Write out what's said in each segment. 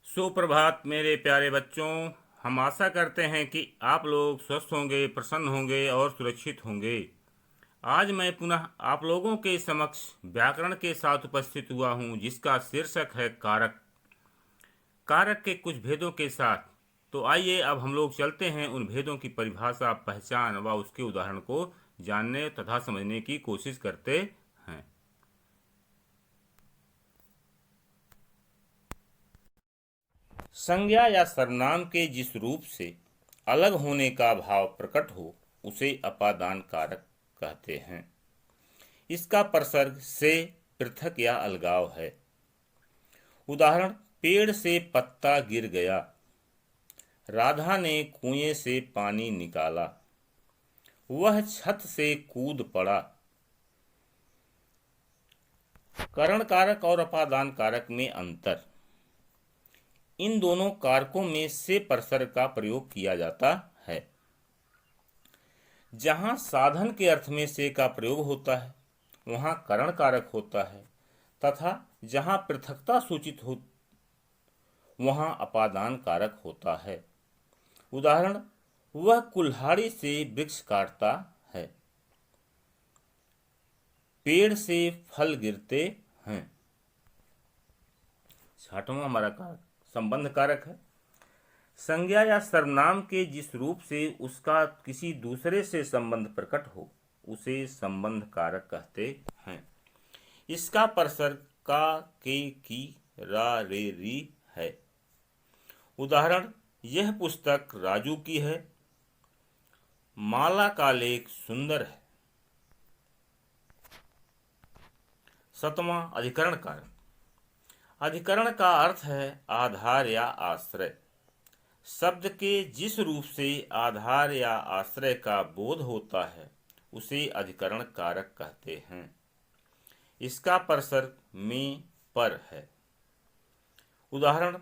सुप्रभात मेरे प्यारे बच्चों। हम आशा करते हैं कि आप लोग स्वस्थ होंगे, प्रसन्न होंगे और सुरक्षित होंगे। आज मैं पुनः आप लोगों के समक्ष व्याकरण के साथ उपस्थित हुआ हूँ, जिसका शीर्षक है कारक। कारक के कुछ भेदों के साथ। तो आइए अब हम लोग चलते हैं उन भेदों की परिभाषा, पहचान व उसके उदाहरण को जानने तथा समझने की कोशिश करते हैं। संज्ञा या सर्वनाम के जिस रूप से अलग होने का भाव प्रकट हो उसे अपादान कारक कहते हैं। इसका प्रसर्ग से पृथक या अलगाव है। उदाहरण, पेड़ से पत्ता गिर गया, राधा ने कुएं से पानी निकाला, वह छत से कूद पड़ा। करण कारक और अपादान कारक में अंतर। इन दोनों कारकों में से प्रसर्ग का प्रयोग किया जाता है। जहां साधन के अर्थ में से का प्रयोग होता है वहां करण कारक होता है, तथा जहां पृथकता सूचित हो वहां अपादान कारक होता है। उदाहरण, वह कुल्हाड़ी से वृक्ष काटता है, पेड़ से फल गिरते हैं। छठवां हमारा कारक संबंध कारक है। संज्ञा या सर्वनाम के जिस रूप से उसका किसी दूसरे से संबंध प्रकट हो उसे संबंध कारक कहते हैं। इसका प्रसर्ग का, के, की, रा, रे, री है। उदाहरण, यह पुस्तक राजू की है, माला का लेख सुंदर है। सतवां अधिकरण कारक। अधिकरण का अर्थ है आधार या आश्रय। शब्द के जिस रूप से आधार या आश्रय का बोध होता है उसे अधिकरण कारक कहते हैं। इसका प्रसर्ग में पर है। उदाहरण,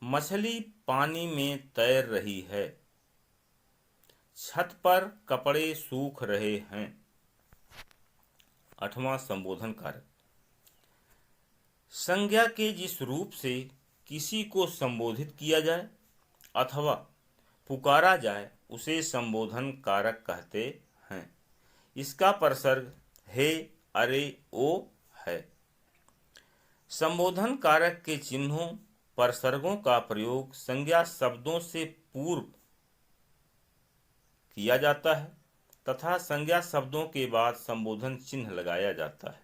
मछली पानी में तैर रही है, छत पर कपड़े सूख रहे हैं। आठवां संबोधन कारक। संज्ञा के जिस रूप से किसी को संबोधित किया जाए अथवा पुकारा जाए उसे संबोधन कारक कहते हैं। इसका प्रसर्ग हे, अरे, ओ है। संबोधन कारक के चिन्हों प्रसर्गों का प्रयोग संज्ञा शब्दों से पूर्व किया जाता है तथा संज्ञा शब्दों के बाद संबोधन चिन्ह लगाया जाता है।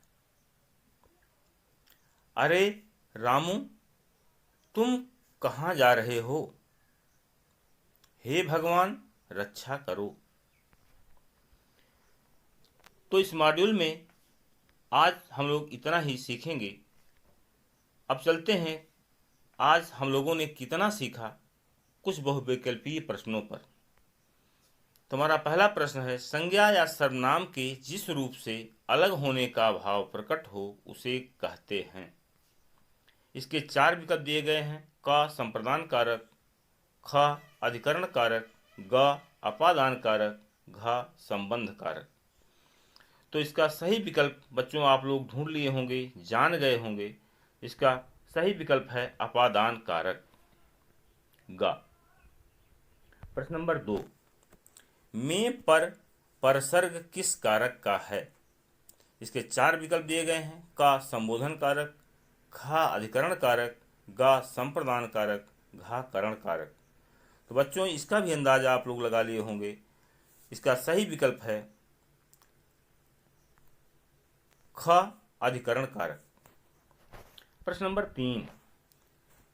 अरे रामू, तुम कहाँ जा रहे हो? हे भगवान, रक्षा करो। तो इस मॉड्यूल में आज हम लोग इतना ही सीखेंगे। अब चलते हैं, आज हम लोगों ने कितना सीखा कुछ बहुविकल्पीय प्रश्नों पर। तुम्हारा पहला प्रश्न है, संज्ञा या सर्वनाम के जिस रूप से अलग होने का भाव प्रकट हो उसे कहते हैं। इसके 4 विकल्प दिए गए हैं। क संप्रदान कारक, ख अधिकरण कारक, ग अपादान कारक, घ संबंध कारक। तो इसका सही विकल्प बच्चों आप लोग ढूंढ लिए होंगे, जान गए होंगे। इसका सही विकल्प है अपादान कारक, ग। प्रश्न नंबर 2, में पर प्रसर्ग किस कारक का है? इसके 4 विकल्प दिए गए हैं। क संबोधन कारक, ख अधिकरण कारक, ग संप्रदान कारक, घ करण कारक। तो बच्चों इसका भी अंदाजा आप लोग लगा लिए होंगे। इसका सही विकल्प है ख अधिकरण कारक। प्रश्न नंबर 3,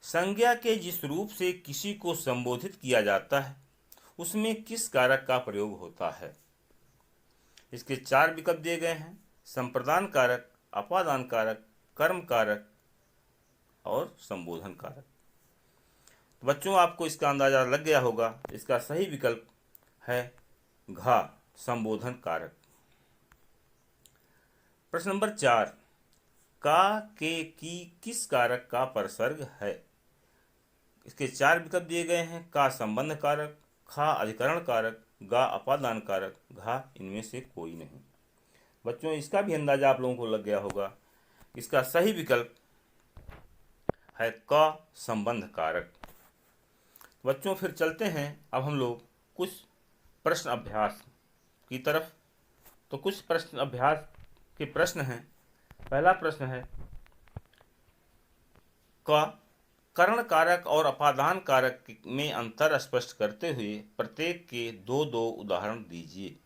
संज्ञा के जिस रूप से किसी को संबोधित किया जाता है उसमें किस कारक का प्रयोग होता है? इसके 4 विकल्प दिए गए हैं। संप्रदान कारक, अपादान कारक, कर्म कारक और संबोधन कारक। तो बच्चों आपको इसका अंदाजा लग गया होगा। इसका सही विकल्प है घ संबोधन कारक। प्रश्न नंबर 4, का, के, की किस कारक का प्रसर्ग है? इसके 4 विकल्प दिए गए हैं। का संबंध कारक, ख अधिकरण कारक, ग अपादान कारक, घ इनमें से कोई नहीं। बच्चों इसका भी अंदाजा आप लोगों को लग गया होगा। इसका सही विकल्प है क संबंध कारक। बच्चों फिर चलते हैं अब हम लोग कुछ प्रश्न अभ्यास की तरफ। तो कुछ प्रश्न अभ्यास के प्रश्न हैं। पहला प्रश्न है, क करण कारक और अपादान कारक में अंतर स्पष्ट करते हुए प्रत्येक के दो दो उदाहरण दीजिए।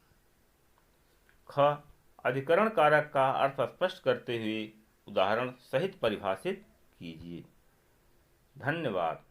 ख अधिकरण कारक का अर्थ स्पष्ट करते हुए उदाहरण सहित परिभाषित कीजिए। धन्यवाद।